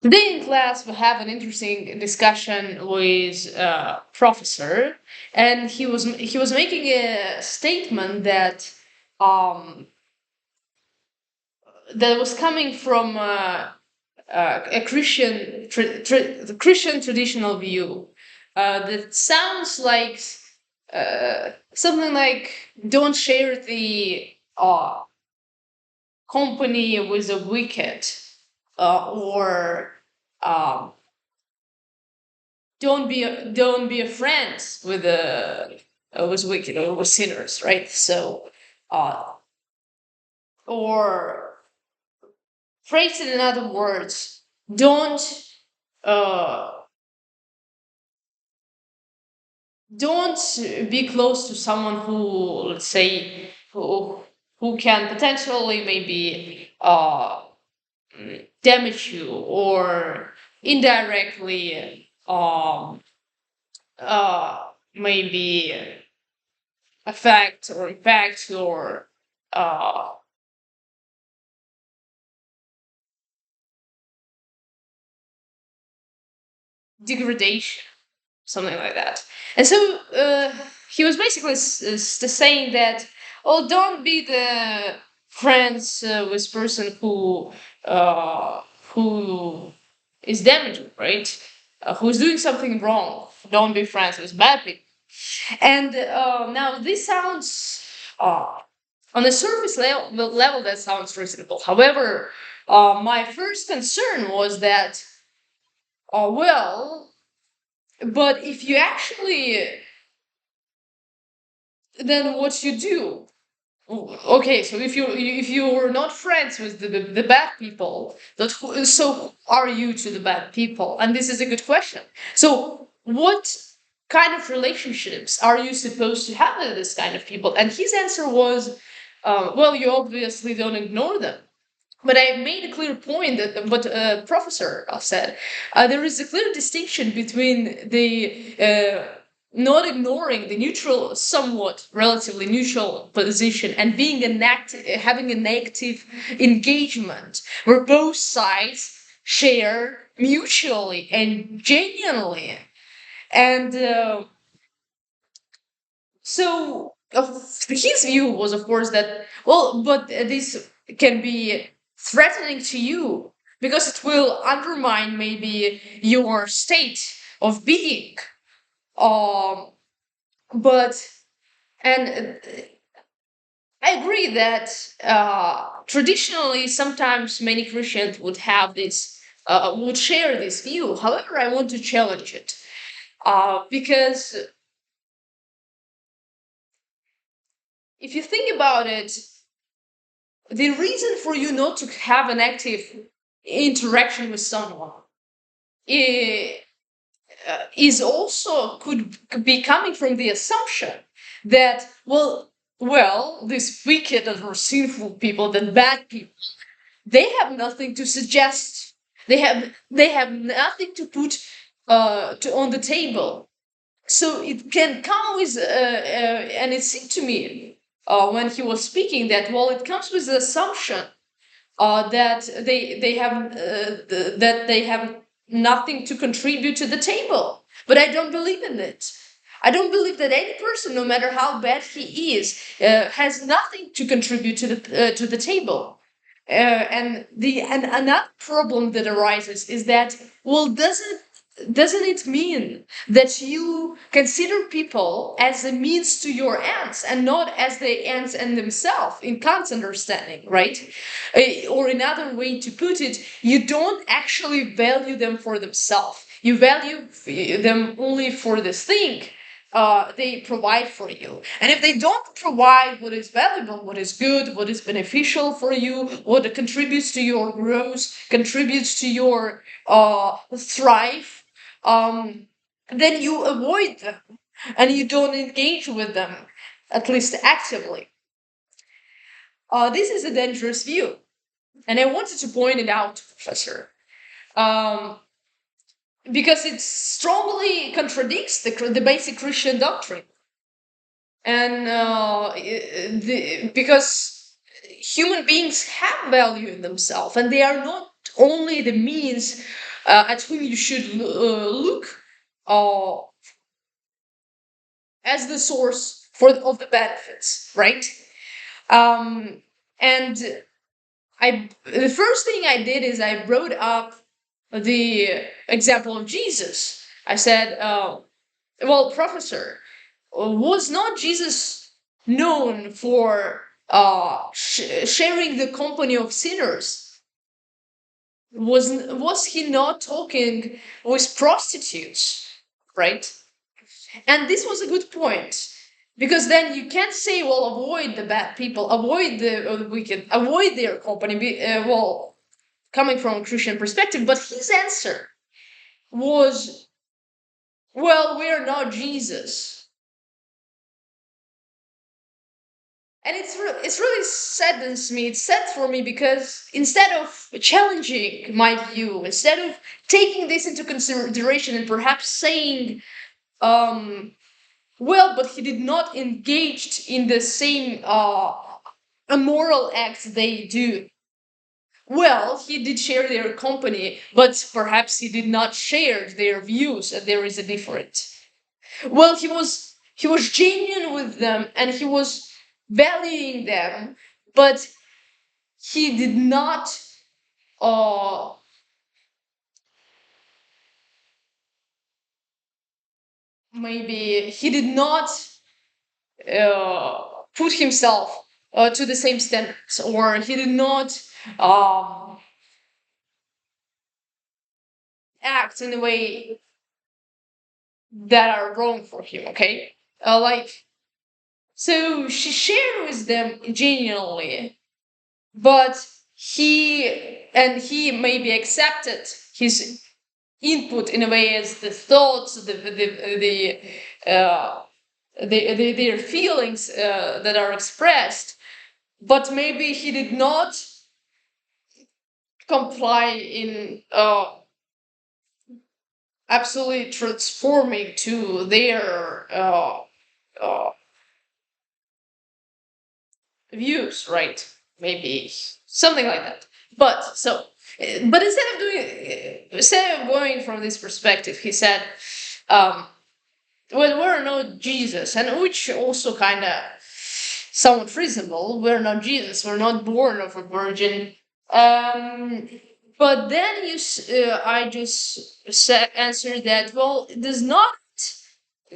Today in class, we have an interesting discussion with a professor, and he was making a statement um, that was coming from a the Christian traditional view that sounds like something like don't share the company with the wicked, or um, don't be a friend with wicked or with sinners, right? So, uh, or phrase it in other words, don't uh, don't be close to someone who, let's say, who can potentially maybe damage you or indirectly maybe affect or impact your uh, degradation, something like that. And so he was basically saying that, oh, don't be the friends with person who is damaging, right? Who's doing something wrong. Don't be friends with bad people. And now this sounds on the surface level that sounds reasonable. However, my first concern was that, well, but if you actually, then what you do? Okay, so if you're not friends with the bad people, so who are you to the bad people? And this is a good question. So what kind of relationships are you supposed to have with this kind of people? And his answer was, well, you obviously don't ignore them. But I made a clear point that what professor said. There is a clear distinction between the not ignoring the neutral, somewhat relatively neutral position, and being having an active engagement where both sides share mutually and genuinely. And so his view was, of course, that, well, but this can be threatening to you because it will undermine maybe your state of being. Um, but and I agree that traditionally, sometimes many Christians would have this, would share this view. However, I want to challenge it because if you think about it, the reason for you not to have an active interaction with someone i- is also could be coming from the assumption that, well, these wicked or sinful people, the bad people, they have nothing to suggest. They have nothing to put on the table. So it can come with, and it seemed to me when he was speaking that, well, it comes with the assumption that they have nothing to contribute to the table. But I don't believe in it. I don't believe that any person, no matter how bad he is, has nothing to contribute to the table. And another problem that arises is that, well, doesn't it mean that you consider people as a means to your ends and not as the ends in themselves in Kant's understanding, right? Or another way to put it, you don't actually value them for themselves. You value them only for this thing they provide for you. And if they don't provide what is valuable, what is good, what is beneficial for you, what contributes to your growth, contributes to your thrive, um, then you avoid them and you don't engage with them, at least actively. This is a dangerous view. And I wanted to point it out, Professor, um, because it strongly contradicts the basic Christian doctrine. And because human beings have value in themselves and they are not only the means at whom you should look uh, as the source of the benefits, right? Um, and the first thing I did is I brought up the example of Jesus. I said, well, professor, was not Jesus known for sharing the company of sinners? Was he not talking with prostitutes, right? And this was a good point, because then you can't say, well, avoid the bad people, avoid the wicked, avoid their company. Well, coming from a Christian perspective, but his answer was, well, we're not Jesus. And it's really saddens me. It's sad for me, because instead of challenging my view, instead of taking this into consideration and perhaps saying, um, well, but he did not engage in the same immoral acts they do. Well, he did share their company, but perhaps he did not share their views, and there is a difference. Well, he was genuine with them, and he was valuing them, but he did not uh maybe he did not put himself to the same standards, or he did not um act in a way that are wrong for him. Okay, like, so she shared with them genuinely, but he maybe accepted his input in a way as the thoughts, uh, their feelings that are expressed, but maybe he did not comply in absolutely transforming to their uh, views, right? Maybe something like that. But so, but instead of going from this perspective, he said, um, "Well, we're not Jesus," and which also kind of somewhat reasonable. We're not Jesus. We're not born of a virgin. Um, but then I just answered that. Well, it does not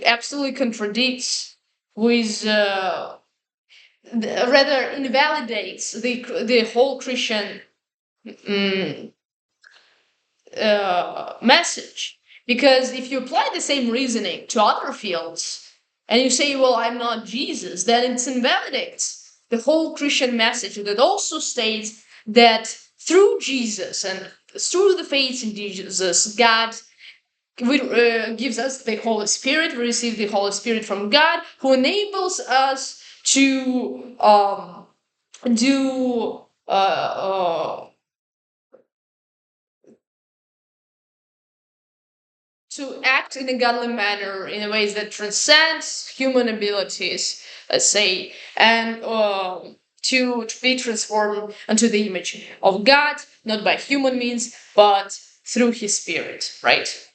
absolutely contradicts with. Rather invalidates the whole Christian mm, message. Because if you apply the same reasoning to other fields and you say, well, I'm not Jesus, then it invalidates the whole Christian message that also states that through Jesus and through the faith in Jesus, God gives us the Holy Spirit. We receive the Holy Spirit from God, who enables us to do to act in a godly manner in ways that transcends human abilities, let's say, and to be transformed into the image of God, not by human means, but through His Spirit, right?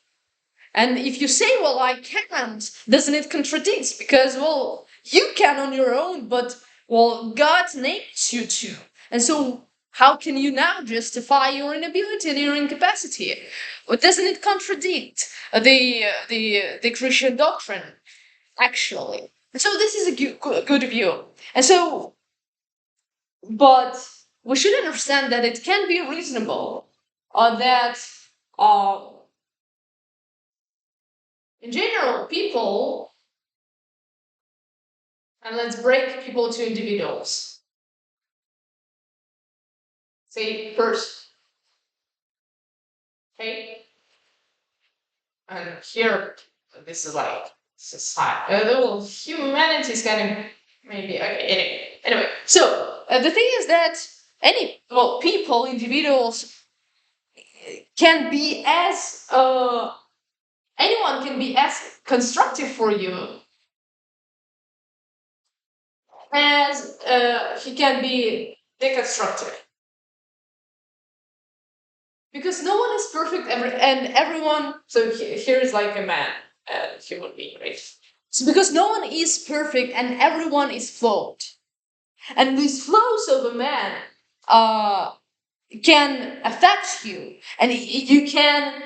And if you say, well, I can't, doesn't it contradict? Because, well, you can on your own, but, well, God names you to. And so, how can you now justify your inability and your incapacity? Well, doesn't it contradict the Christian doctrine, actually? And so, this is a good view. And so, but we should understand that it can be reasonable that. Uh, in general, people, and let's break people to individuals. Say first, okay? And here, this is like society. Well, humanity is kind of maybe okay. Anyway, so the thing is that people, individuals, can be as anyone can be as constructive for you as he can be deconstructive. because no one is perfect and everyone, so here is like a man, a human being, right? So because no one is perfect and everyone is flawed, and these flaws of a man uh can affect you, and you can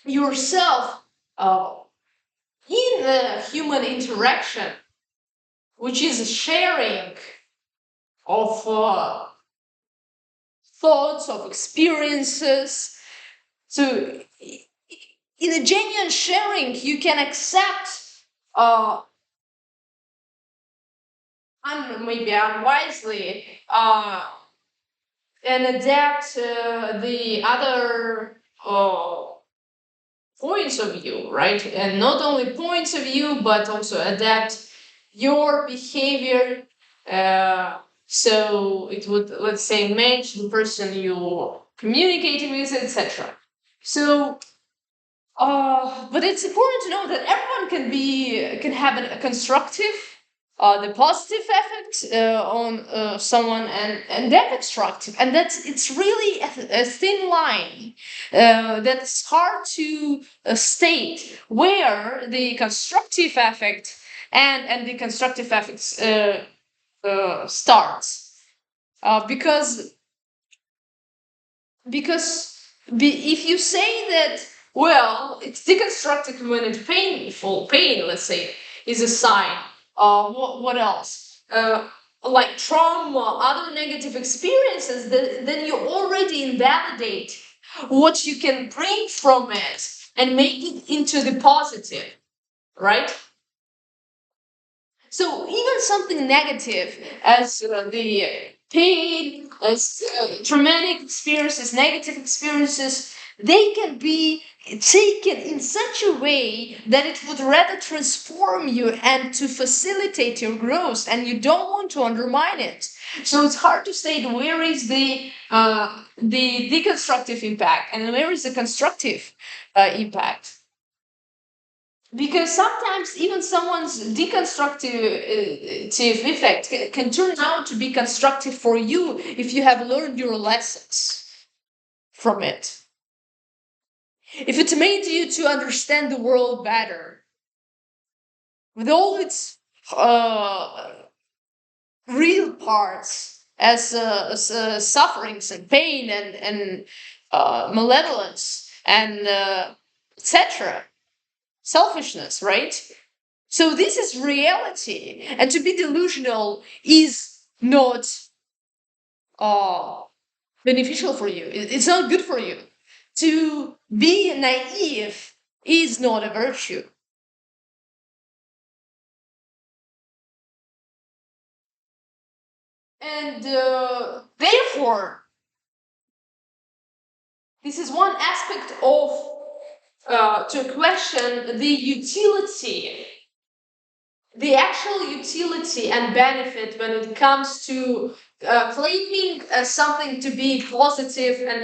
yourself uh in the human interaction, which is sharing of thoughts, of experiences. So in a genuine sharing, you can accept uh, maybe unwisely, and adapt the other points of view, right? And not only points of view, but also adapt your behavior. So it would, let's say, match the person you're communicating with, etc. So but it's important to know that everyone can have a constructive, the positive effect on someone, and that destructive, and that's it's really a thin line that's hard to state where the constructive effect and the constructive effects starts, because because if you say that, well, it's deconstructed when it's painful, pain, let's say, is a sign. What else? Like trauma, other negative experiences, then you already invalidate what you can bring from it and make it into the positive, right? So even something negative as the pain, as traumatic experiences, negative experiences, they can be taken in such a way that it would rather transform you and to facilitate your growth, and you don't want to undermine it. So it's hard to state where is the deconstructive impact and where is the constructive impact, because sometimes even someone's deconstructive effect can turn out to be constructive for you if you have learned your lessons from it, if it made you to understand the world better with all its uh, real parts, as sufferings and pain and malevolence and etc, selfishness, right? So this is reality, and to be delusional is not uh, beneficial for you. It's not good for you. To be naive is not a virtue, and therefore, this is one aspect of to question the actual utility and benefit when it comes to claiming something to be positive and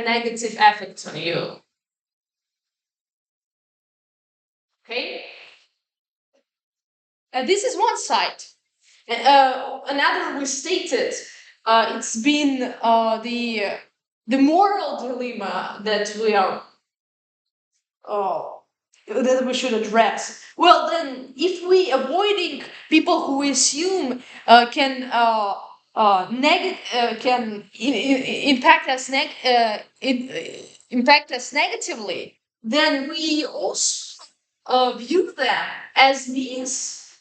negative effects on you. Okay, this is one side. Another we stated, it's been the moral dilemma that we are that we should address. Well, then, if we avoiding people who assume can impact us impact us negatively, then we also view them as means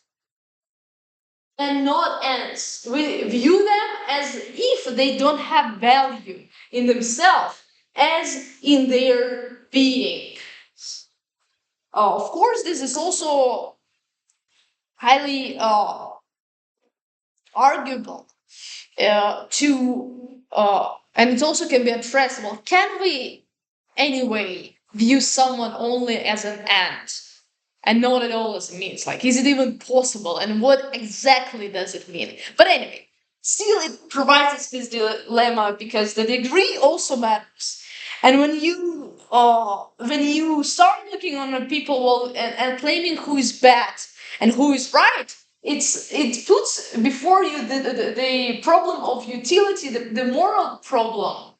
and not ends. We view them as if they don't have value in themselves, as in their being. Of course, this is also highly arguable and it also can be addressed. Well, can we anyway view someone only as an end and not at all as a means? Like, is it even possible? And what exactly does it mean? But anyway, still, it provides us this dilemma because the degree also matters. And when you start looking on the people, well, and claiming who is bad and who is right, it puts before you the problem of utility, the moral problem,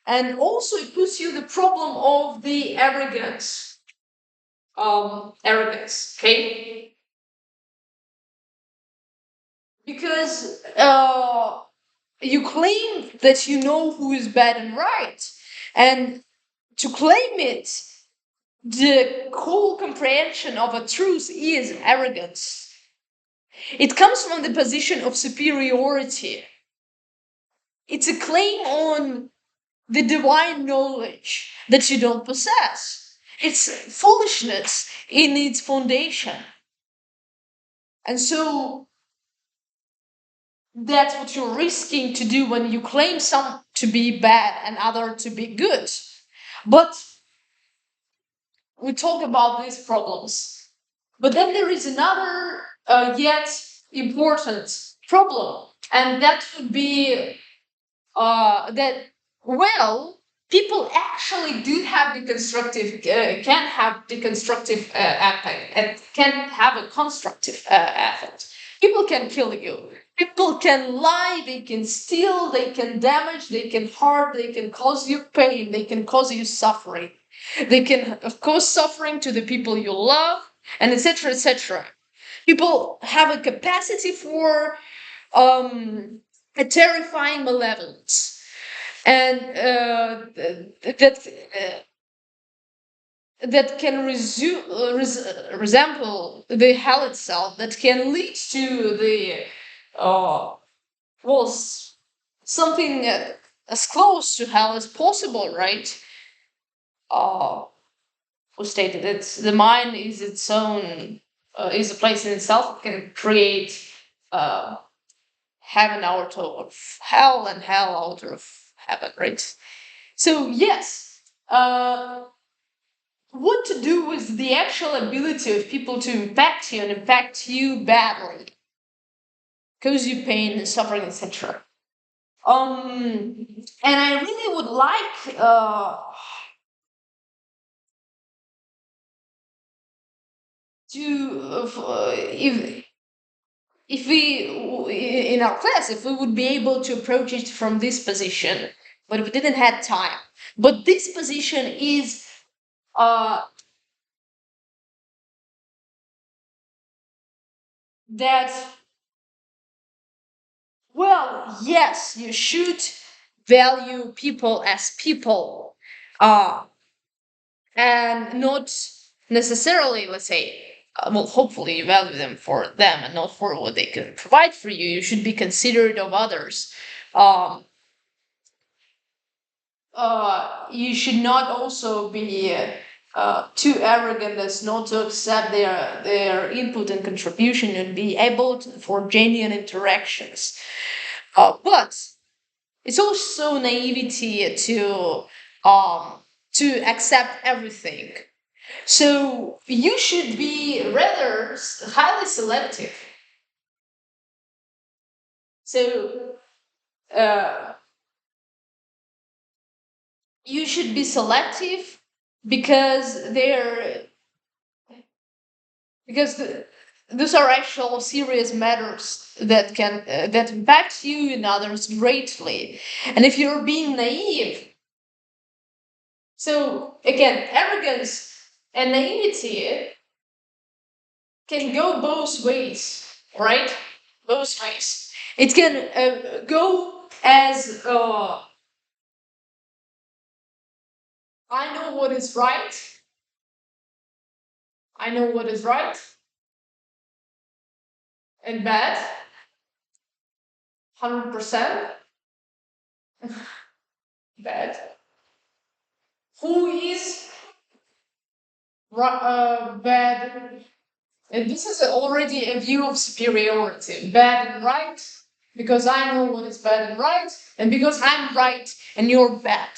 And also it puts you the problem of the arrogance. Arrogance, okay? Because you claim that you know who is bad and right. And to claim it, the whole comprehension of a truth is arrogance. It comes from the position of superiority. It's a claim on the divine knowledge that you don't possess. It's foolishness in its foundation. And so that's what you're risking to do when you claim some to be bad and other to be good. But we talk about these problems. But then there is another yet important problem, and that would be that, well, people actually do have the constructive can have the constructive effect and can have a constructive effect. People can kill you, people can lie, they can steal, they can damage, they can harm, they can cause you pain, they can cause you suffering, they can cause suffering to the people you love, and etc etc. People have a capacity for a terrifying malevolence, and that can resemble the hell itself, that can lead to the uh, well, something as close to hell as possible, right? Uh, who stated it? The mind is its own, is a place in itself. It can create uh, heaven out of hell and hell out of heaven, right? So yes, what to do with the actual ability of people to impact you and impact you badly, cause you pain and suffering, etc. And I really would like to if we in our class, if we would be able to approach it from this position, but we didn't have time. But this position is uh, that, well, yes, you should value people as people, uh, and not necessarily, let's say, well, hopefully you value them for them and not for what they can provide for you. You should be considerate of others. Um, you should not also be too arrogant as not to accept their input and contribution and be able to, for genuine interactions. But it's also naivety um, to accept everything. So you should be rather highly selective. So uh, you should be selective because those are actual serious matters that can that impact you and others greatly. And if you're being naive, so again, arrogance and naivety can go both ways, right? Both ways. It can go as I know what is right, I know what is right and bad, 100% bad. Who is bad? And this is already a view of superiority, bad and right, because I know what is bad and right, and because I'm right and you're bad.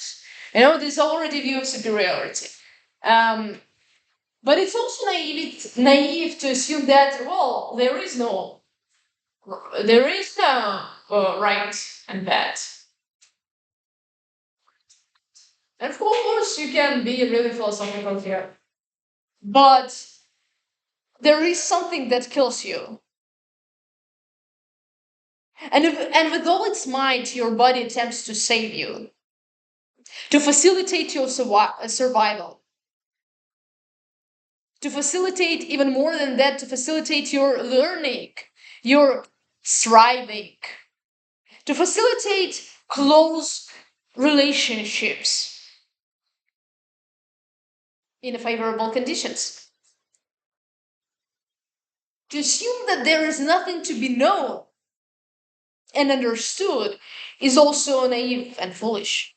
You know, this is already a view of superiority. Um, but it's also naive to assume that, well, there is no right and bad. And of course, you can be really philosophical here, but there is something that kills you. And with all its might, your body attempts to save you. to facilitate your survival, to facilitate even more than that, to facilitate your learning, your thriving, to facilitate close relationships in favorable conditions. To assume that there is nothing to be known and understood is also naive and foolish.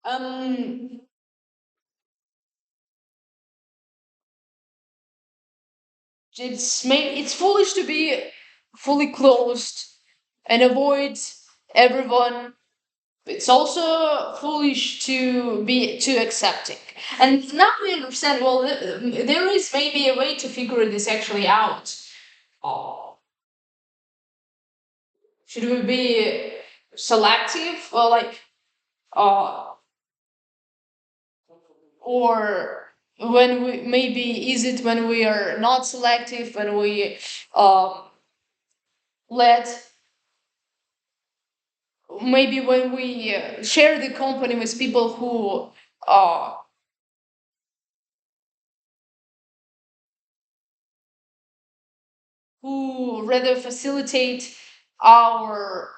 Um, it's foolish to be fully closed and avoid everyone. It's also foolish to be too accepting. And now we understand. Well, there is maybe a way to figure this actually out. Oh, should we be selective, or like, uh, or when we maybe is it when we are not selective, when we um, let maybe when we share the company with people uh, who rather facilitate our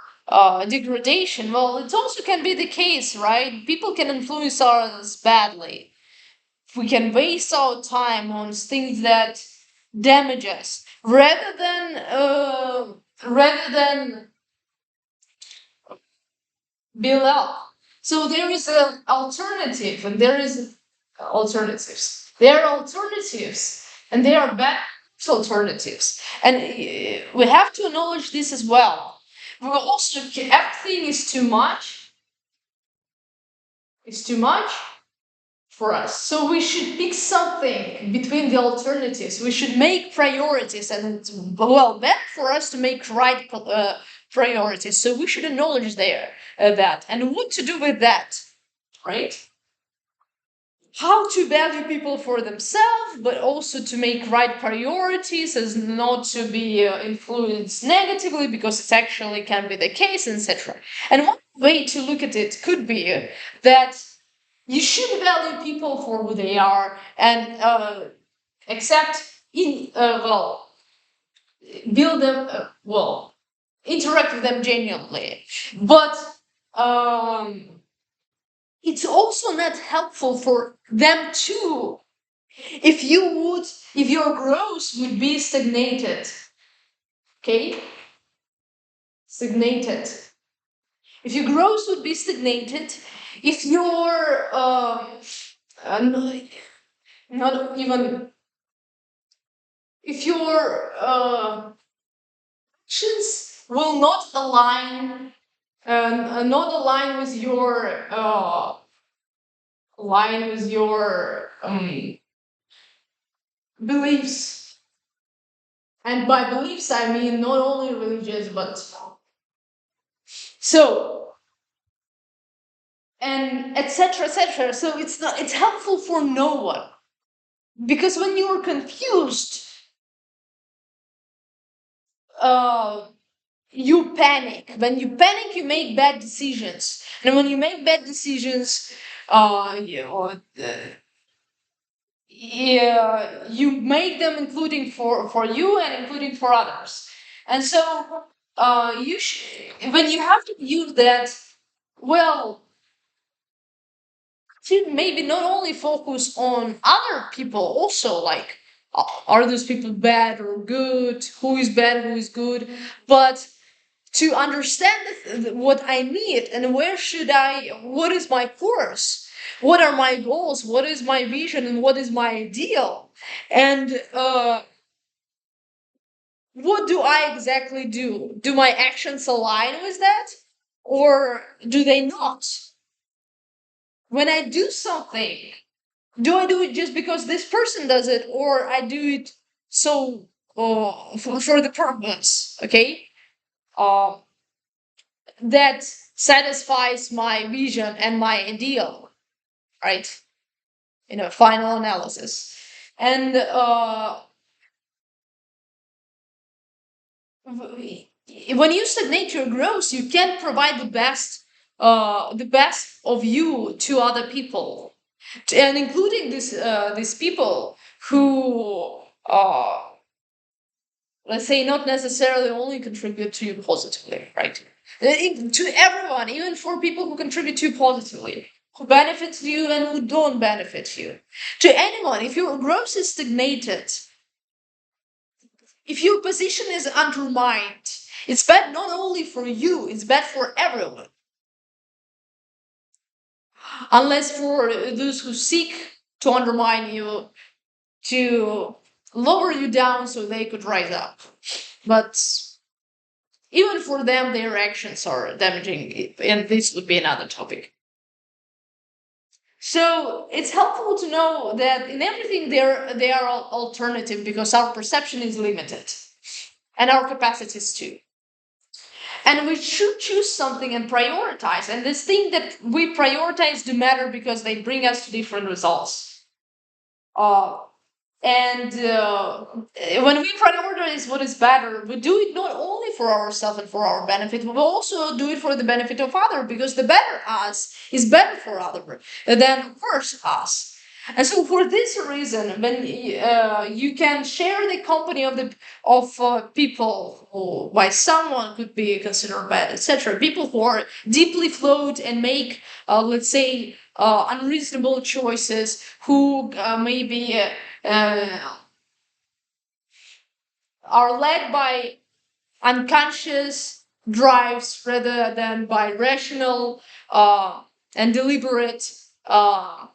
degradation. Well, it also can be the case, right? People can influence us badly. We can waste our time on things that damage us rather than build up. So there is an alternative, and there is alternatives. There are alternatives, and there are bad alternatives, and we have to acknowledge this as well. We will also, everything is too much. It's too much for us. So we should pick something between the alternatives. We should make priorities, and it's well better for us to make right priorities. So we should acknowledge that and what to do with that, right? How to value people for themselves, but also to make right priorities, as not to be influenced negatively, because it actually can be the case, etc. And one way to look at it could be that you should value people for who they are, and accept well, build them, well, interact with them genuinely. But um, it's also not helpful for them too if your growth would be stagnated. Okay, stagnated. If your growth would be stagnated, if your not even if your actions will not align with your beliefs. And by beliefs I mean not only religious, but so, and etc etc. So it's helpful for no one, because when you're confused, uh you panic. When you panic, you make bad decisions, and when you make bad decisions, you know, yeah, you make them including for you and including for others. And so you when you have to use that, well, should maybe not only focus on other people, also like, are those people bad or good, who is bad, who is good, but to understand what I need, and what is my course, what are my goals, what is my vision, and what is my ideal, and what do I exactly do? Do my actions align with that, or do they not? When I do something, do I do it just because this person does it, or I do it so for the purpose, okay? Um, that satisfies my vision and my ideal, right? Final analysis. And when you stagnate your growth, you can't provide the best of you to other people, and including these people who, let's say, not necessarily only contribute to you positively, right? To everyone, even for people who contribute to you positively, who benefit you and who don't benefit you. To anyone, if your growth is stagnated, if your position is undermined, it's bad not only for you, it's bad for everyone. Unless for those who seek to undermine you, to lower you down so they could rise up. But even for them, their actions are damaging, and this would be another topic. So it's helpful to know that in everything they are alternative because our perception is limited and our capacities too. And we should choose something and prioritize. And this thing that we prioritize do matter because they bring us to different results. Uh, and when we prioritize what is better, we do it not only for ourselves and for our benefit, but we also do it for the benefit of other, because the better us is better for other than worse us. And so, for this reason, when you can share the company of people who by someone could be considered bad, etc., people who are deeply flawed and make, let's say, unreasonable choices, who maybe uh, are led by unconscious drives rather than by rational and deliberate uh,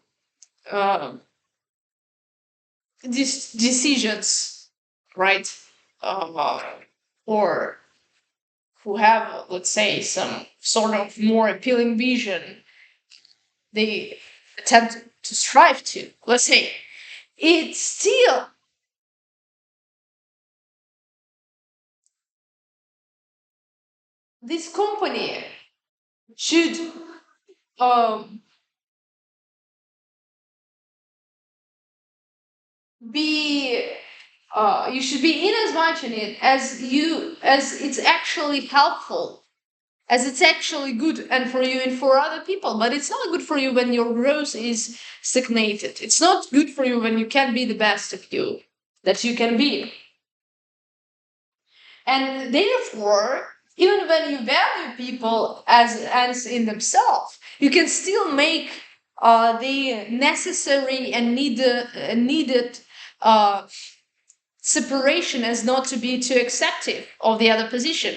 decisions, right? Uh, or who have, let's say, some sort of more appealing vision, they attempt to strive to. Let's say, it's still this company should um, be you should be in as much in it as it's actually helpful, as it's actually good and for you and for other people. But it's not good for you when your growth is stagnated. It's not good for you when you can't be the best of you that you can be. And therefore, even when you value people as in themselves, you can still make the necessary and needed uh, separation as not to be too accepting of the other position.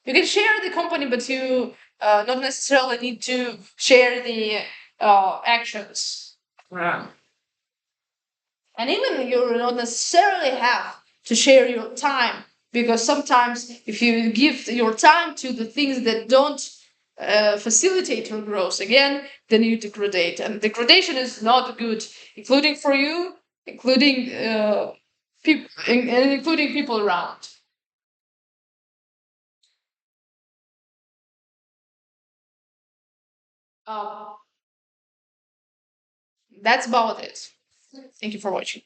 You can share the company, but you not necessarily need to share the actions. Yeah. And even you don't necessarily have to share your time, because sometimes if you give your time to the things that don't facilitate your growth, again, then you degrade. And degradation is not good, including for you, including people, and including people around. Um, that's about it. Thank you for watching.